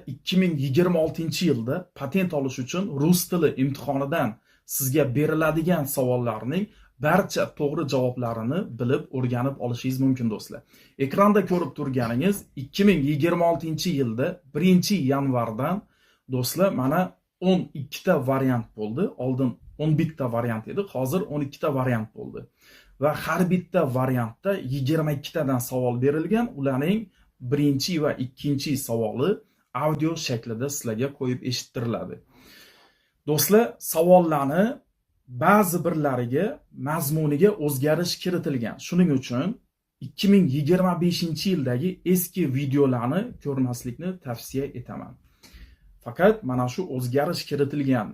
2026-yilda patent olish uchun rus tili imtihonidan sizga beriladigan savollarning barcha to'g'ri javoblarini bilib o'rganib olishingiz mumkin do'stlar. Ekranda ko'rib turganingiz 2026-yilda 1-yanvardan do'stlar mana 12 ta variant bo'ldi. Oldin 11 ta variant edi, hozir 12 ta variant bo'ldi. Va har bitta variantda 22 tadan savol berilgan. Ularning birinchi va ikkinchi savoli audio shaklida sizlarga qo'yib eshittiriladi. Do'stlar, savollarni ba'zi birlariga mazmuniga o'zgarish kiritilgan. Shuning uchun 2025-yildagi eski videolarni ko'rmaslikni tavsiya etaman. Faqat mana shu o'zgarish kiritilgan,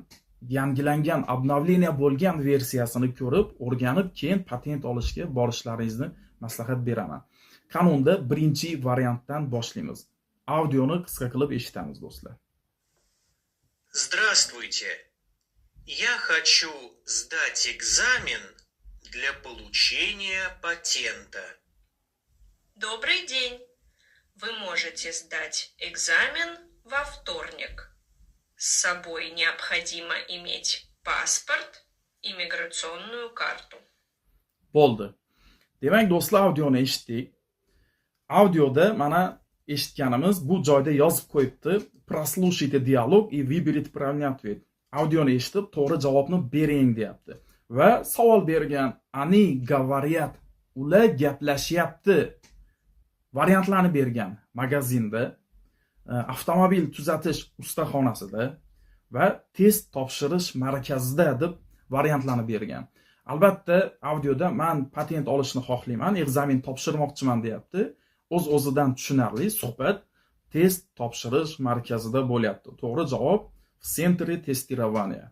yangilangan, obnovleniya bo'lgan versiyasini ko'rib, o'rganib, keyin patent olishga borishlaringizni maslahat beraman. Qanunda birinchi variantdan boshlaymiz. Audioni qisqa qilib eshitamiz do'stlar. Здравствуйте. Я хочу сдать экзамен для получения патента. Добрый день. Вы можете сдать экзамен во вторник. С собой необходимо иметь паспорт и миграционную карту. Bo'ldi. Demak, do'stlar, audioni eshitdik. Audioda mana eshitganimiz bu joyda yozib qo'yibdi. Прослушайте диалог и выберите правильный ответ. Audioni eshitib, to'g'ri javobni bering deyapti. Va savol bergan, они говорят, ular gaplashyapti variantlarni bergan magazinda, avtomobil tuzatish ustaxonasida va test topshirish markazida deb variantlarni bergan. Albatta, audioda men patent olishni xohlayman, ekzamen topshirmoqchiman deyapti. O'z-o'zidan tushunarli suhbat test topshirish markazida bo'lyapti. To'g'ri javob в центре тестирования.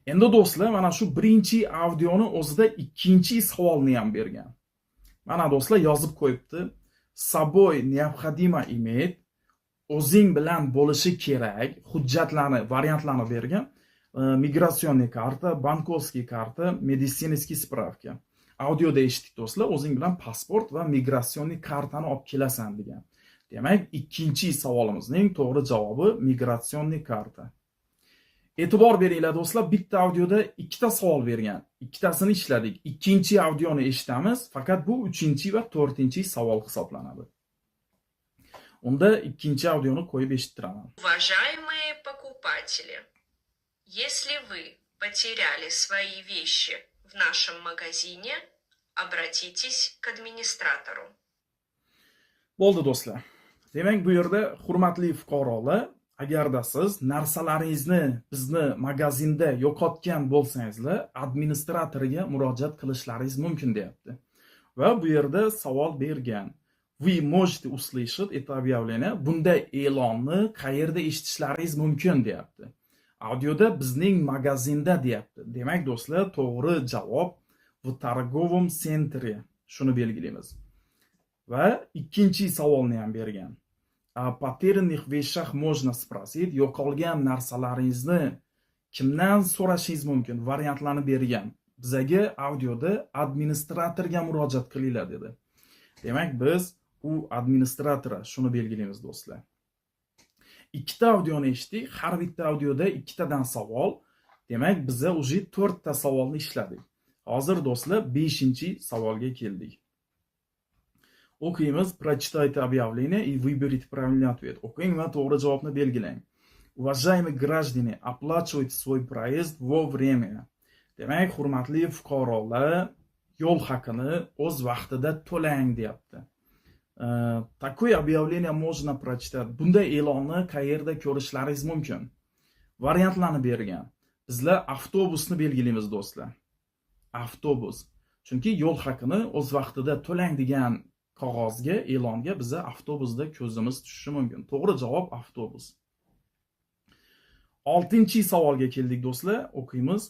Endi do'stlar, mana shu birinchi audioni o'zida ikkinchi savolni ham bergan. Mana do'stlar yozib qo'yibdi. С собой необходимо иметь, o'zing bilan bo'lishi kerak hujjatlarni, variantlarni bergan. Migratsionniy karta, bankovskiy karta, meditsinskiy spravka. Audioda eshitdik do'stlar, o'zing bilan pasport va migratsionniy kartani olib kelasan degan. Demak, ikkinchi savolimizning to'g'ri javobi migratsionniy karta. E'tibor beringlar do'stlar, bitta audioda ikkita savol bergan. Ikkitasini ishladik. Ikkinchi audioni eshitamiz, faqat bu 3-chi va 4-chi savol hisoblanadi. Unda ikkinchi audioni qo'yib eshittiraman. Уважаемые покупатели, если вы потеряли свои вещи в нашем магазине, обратитесь к администратору. Bo'ldi do'stlar. Demak, bu yerda hurmatli fuqarolar, agarda siz narsalaringizni bizni magazinda yo'qotgan bo'lsangizlar, administratoriga murojaat qilishlaringiz mumkin deyapti. Va bu yerda savol bergan. Вы можете услышать это объявление. Bunday e'lonni qayerda eshitishlaringiz mumkin deyapti. Audioda bizning magazinda deyapti. Demak do'stlar, to'g'ri javob в торговом центре. Shuni belgilaymiz. Va ikkinchi savolni ham bergan. О потерянных вещах можно спросить. Yo'qolgan narsalaringizni kimdan so'rashingiz mumkin? Variantlarni bergan. Bizaga audioda administratorga murojaat qilinglar dedi. Demak, biz u administratora shuni belgilaymiz do'stlar. Ikkita audioni eshitdik. Har bitta audioda ikkitadan savol. Demak, biza уже 4 ta savolni ishladik. Hozir do'stlar 5-chi savolga keldik. O'qiymiz. Прочитайте объявление и выберите правильный ответ. O'qing va to'g'ri javobni belgilang. Уважаемые граждане, оплачивайте свой проезд вовремя. Demak, hurmatli fuqarolar, yo'l haqini o'z vaqtida to'lang deyapti. Такое объявление можно прочитать. Bunday e'lonni qayerda ko'rishlaringiz mumkin? Variantlarni bergan. Bizlar avtobusni belgilaymiz do'stlar. Avtobus. Chunki yo'l haqini o'z vaqtida to'lang degan qog'ozga, e'longa biza avtobusda ko'zimiz tushishi mumkin. To'g'ri javob avtobus. 6-chi savolga keldik do'stlar. O'qiymiz.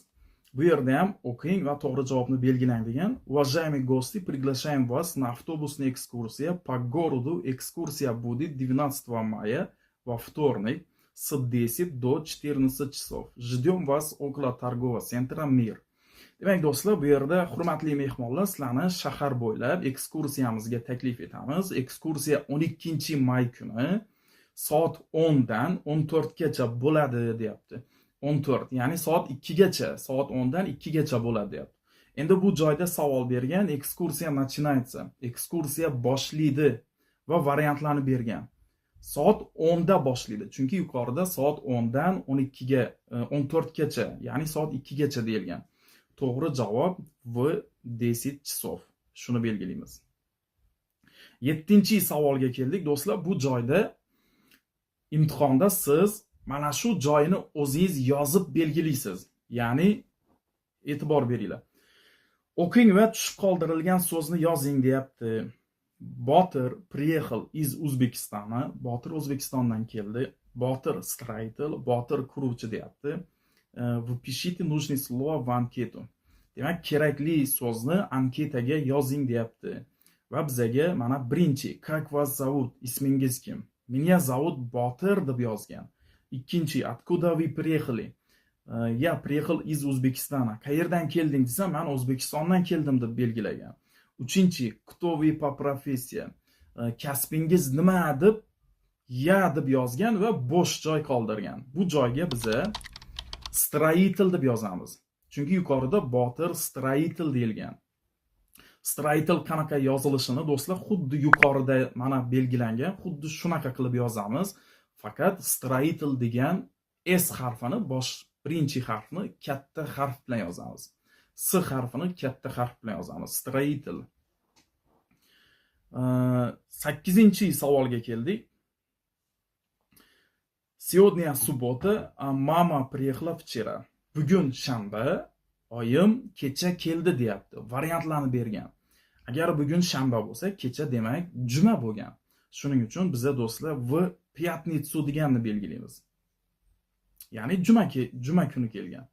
Bu yerda ham o'qing va to'g'ri javobni belgilang degan. Уважаемые гости, приглашаем вас на автобусную экскурсию по городу. Экскурсия будет 12 мая во вторник с 10 до 14 часов. Ждем вас около торгового центра Мир. Demak do'stlar, bu yerda hurmatli mehmonlar, sizlarni shahar bo'ylab ekskursiyamizga taklif etamiz. Ekskursiya 12 may kuni soat 10 dan 14 gacha bo'ladi deyapti. 14, ya'ni soat 2 gacha, soat 10 dan 2 gacha bo'ladi deyapti. Endi bu joyda savol bergan, ekskursiya начинается, ekskursiya boshlaydi va variantlarni bergan. Soat 10 da boshlaydi. Chunki yuqorida soat 10 dan 12 ga, 14 gacha, ya'ni soat 2 gacha deyilgan. To'g'ri javob v 10 часов. Shuni belgilaymiz. 7-savolga keldik do'stlar. Bu joyda imtihonda siz mana shu joyini o'zingiz yozib belgilaysiz. Ya'ni e'tibor beringlar. O'qing va tushib qoldirilgan so'zni yozing deyapti. Botir приехал из O'zbekistona. Botir O'zbekistondan keldi. Botir строитель, Botir quruvchi deyapti. Выпишите нужные слова в анкету. Demak, kerakli so'zni anketaga yozing deyapti. Va bizaga mana birinchi, как вас зовут? Ismingiz kim? Меня зовут Botir deb yozgan. Ikkinchi, откуда вы приехали? Я приехал из O'zbekistona. Qayerdan kelding desa, men O'zbekistondan keldim deb belgilagan. Uchinchi, кто вы по профессии? Kasbingiz nima deb ya deb yozgan va bo'sh joy qoldirgan. Bu joyga biza строитель deb yozamiz. Chunki yuqorida Botir строитель deyilgan. Строитель qanaqa yozilishini do'stlar xuddi yuqorida mana belgilangan, xuddi shunaqa qilib yozamiz. Faqat строитель degan S harfini birinchi harfni katta harf bilan yozamiz. S harfini katta harf bilan yozamiz. Строитель. 8-savolga keldik. Сегодня суббота, а мама приехала вчера. Bugun shanba, oyim kecha keldi deyapti. Variantlarni bergan. Agar bugun shanba bo'lsa, kecha demak juma bo'lgan. Shuning uchun biza do'stlar v пятницу deganni belgilaymiz. Ya'ni juma kuni kelgan.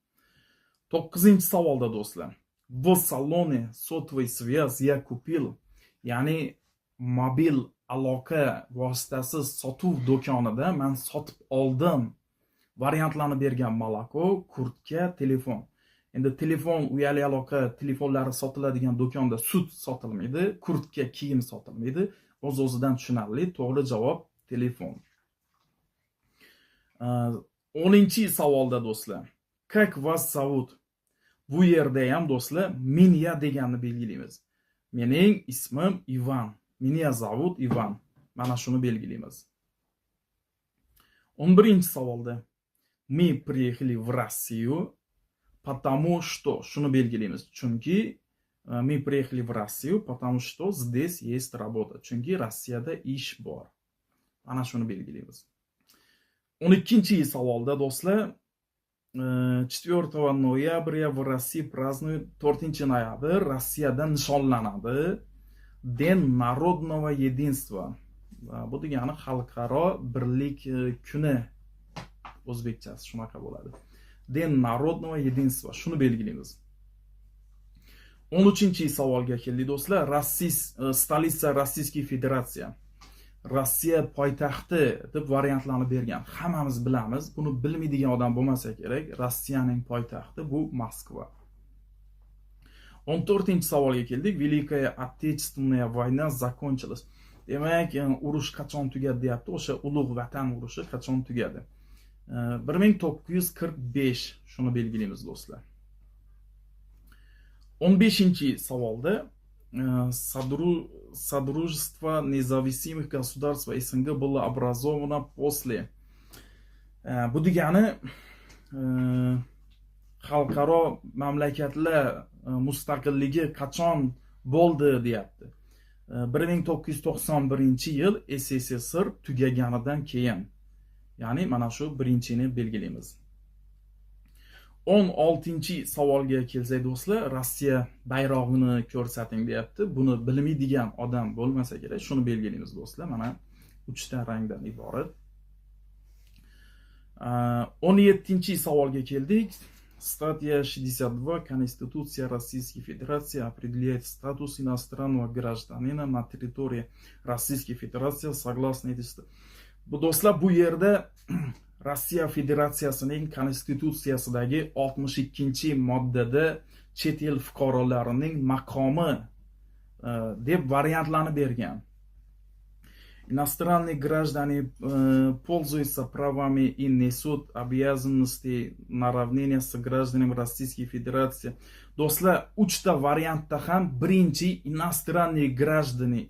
9-savolda do'stlar. В салоне сотовой связи я купил. Ya'ni mobil aloqa vositasi sotuv do'konida men sotib oldim. Variantlarni bergan: moloko, kurtka, telefon. Endi telefon, uyali aloqa telefonlari sotiladigan do'konda sut sotilmaydi, kurtka, kiyim sotilmaydi. O'z-o'zidan tushunarli. To'g'ri javob telefon. 10-savolda do'stlar. Как вас зовут? Bu yerda ham do'stlar меня deganni belgilaymiz. Mening ismim Ivan. Меня зовут Ivan. Mana shuni belgilaymiz. 11-savolda. Мы приехали в Россию, потому что, shuni belgilaymiz. Chunki мы приехали в Россию, потому что здесь есть работа. Chunki Rossiyada ish bor. Mana shuni belgilaymiz. 12-savolda do'stlar. 4 noyabr в России празднуют 4 noyabr Rossiyada nishonlanadi День народного единства. Bu degani xalqaro birlik kuni. O'zbekchasi shunaqa bo'ladi. День народного единства. Shuni belgilaymiz. 13-savolga keldik do'stlar. Stolitsa Rossiyskiy Federatsiya. Rossiya poytaxti deb variantlarni bergan. Hammamiz bilamiz. Buni bilmaydigan odam bo'lmasa kerak. Rossiyaning poytaxti bu Moskva. 14-savolga keldik. Великая Отечественная война закончилась. Demak, urush qachon tugadi deyapti. O'sha ulug' vatan urushi qachon tugadi? 1945. Shuni belgilaymiz do'stlar. 15-savolda Содружество независимых государств СНГ было образовано после. Bu degani xalqaro mamlakatlar mustaqilligi qachon bo'ldi deyapti. 1991-yil SSSR tugaganidan keyin. Ya'ni mana shu birinchini belgilaymiz. 16-savolga kelsak do'stlar, Rossiya bayrog'ini ko'rsating deyapti. Buni bilmaydigan odam bo'lmasa kerak. Shuni belgilaymiz do'stlar. Mana 3 ta rangdan iborat. 17-savolga keldik. Статья 62 Конституция Российской Федерации определяет статус иностранного гражданина на территории Российской Федерации согласно этой статье. Bu do'stlar, bu yerda Rossiya Federatsiyasining konstitutsiyasidagi 62-moddada chet el fuqarolarining maqomi deb variantlarni bergan. Иностранные граждане пользуются правами и несут обязанности на равнине с гражданами Российской Federatsiya. Do'stlar, 3 ta variantda ham birinchi иностранные граждане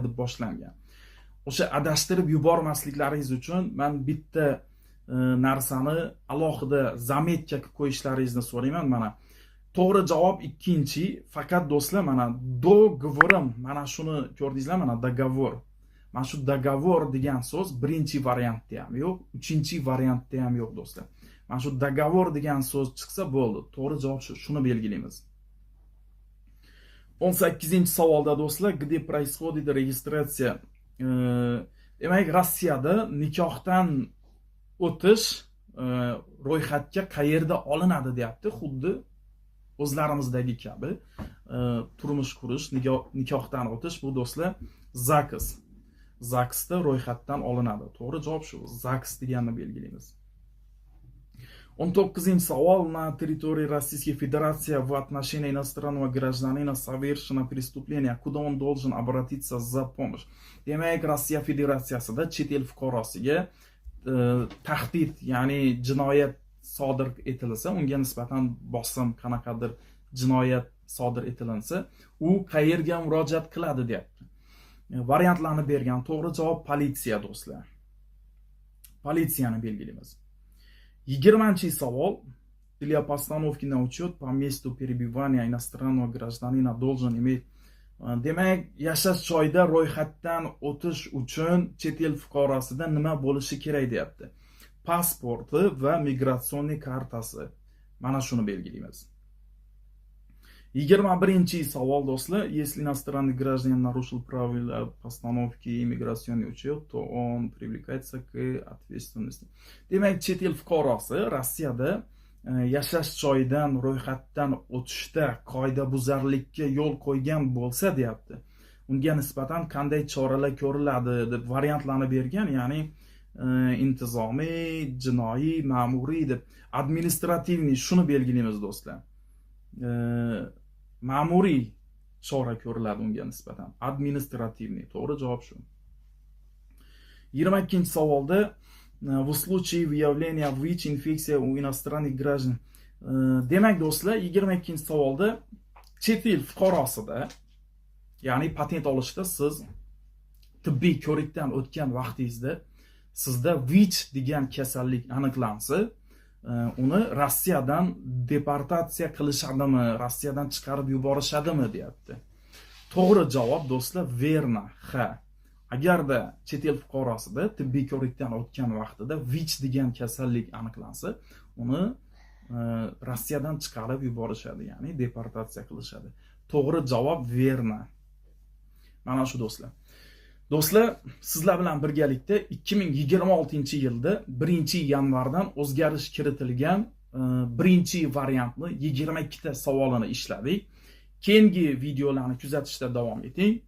deb boshlangan. O'sha adashtirib yubormasliklaringiz uchun men bitta narsani alohida zametga qilib qo'yishlaringizni so'rayman. Mana to'g'ri javob ikkinchi. Faqat do'stlar, mana dogovorim, mana shuni ko'rdingizlar, mana dogovor. Mana shu dogovor degan so'z birinchi variantda ham yo'q, uchinchi variantda ham yo'q do'stlar. Mana shu dogovor degan so'z chiqsa bo'ldi. To'g'ri javob shuni belgilaymiz. 18-savolda do'stlar, где происходит registratsiya. Demak, Rossiyada nikohdan o'tish ro'yxatga qayerda olinadi deyapti. Xuddi o'zlarimizdagi kabi turmush qurish, nikohdan o'tish bu do'stlar ZAKS. ZAKSda ro'yxatdan olinadi. To'g'ri javob shu. ZAKS deganni belgilaymiz. 19-savol. На территории Российской Федерации в отношении иностранного гражданина совершено преступление. Куда он должен обратиться за помощь? Demak, Rossiya Federatsiyasida chet el fuqarosiga tahdid, ya'ni jinoyat sodir etilsa, unga nisbatan bosim, qanaqadir jinoyat sodir etilinsa, u qayerga murojaat qiladi deyapti. Variantlarni bergan. To'g'ri javob politsiya do'stlar. Politsiyani belgilaymiz. 20-savol. Для постановки на учет по месту перебывания иностранного гражданина должен иметь. Demak, yashash joyida ro'yxatdan o'tish uchun chet el fuqarosida nima bo'lishi kerak deyapti. Pasporti va migratsion kartasi. Mana shuni belgilaymiz. 21-savol do'stlar. Если иностранный гражданин нарушил правила постановки иммиграционный учет, то он привлекается к ответственности. Demak, chet el fuqarosi Rossiyada yashash joyidan ro'yxatdan o'tishda qoidabuzarlikka yo'l qo'ygan bo'lsa deyapti. Unga nisbatan qanday choralar ko'riladi deb variantlarni bergan, ya'ni intizomiy, jinoiy, ma'muriy deb. Administrativniy shuni belgilaymiz do'stlar. Ma'muriy chora ko'riladi unga nisbatan. Administrativniy. To'g'ri javob shu. 22-savolda в случае выявления ВИЧ-инфекции у иностранных граждан. Demak do'stlar, 22-savolda chet el fuqarosida, ya'ni patent olishda siz tibbiy ko'rikdan o'tgan vaqtingizda sizda VICH degan kasallik aniqlansa, uni Rossiyadan deportatsiya qilishadimi, Rossiyadan chiqarib yuborishadimi deyapti. To'g'ri javob do'stlar verna, ha. Agarda chet el fuqarosida tibbiy ko'rikdan o'tgan vaqtida VICH degan kasallik aniqlansa, uni Rossiyadan chiqarib yuborishadi, ya'ni deportatsiya qilishadi. To'g'ri javob verna. Mana shu do'stlar. Do'stlar, sizlar bilan birgalikda 2026-yilda 1-yanvardan o'zgarish kiritilgan birinchi variantni 22 ta savolini ishladik. Keyingi videolarni kuzatishda davom eting.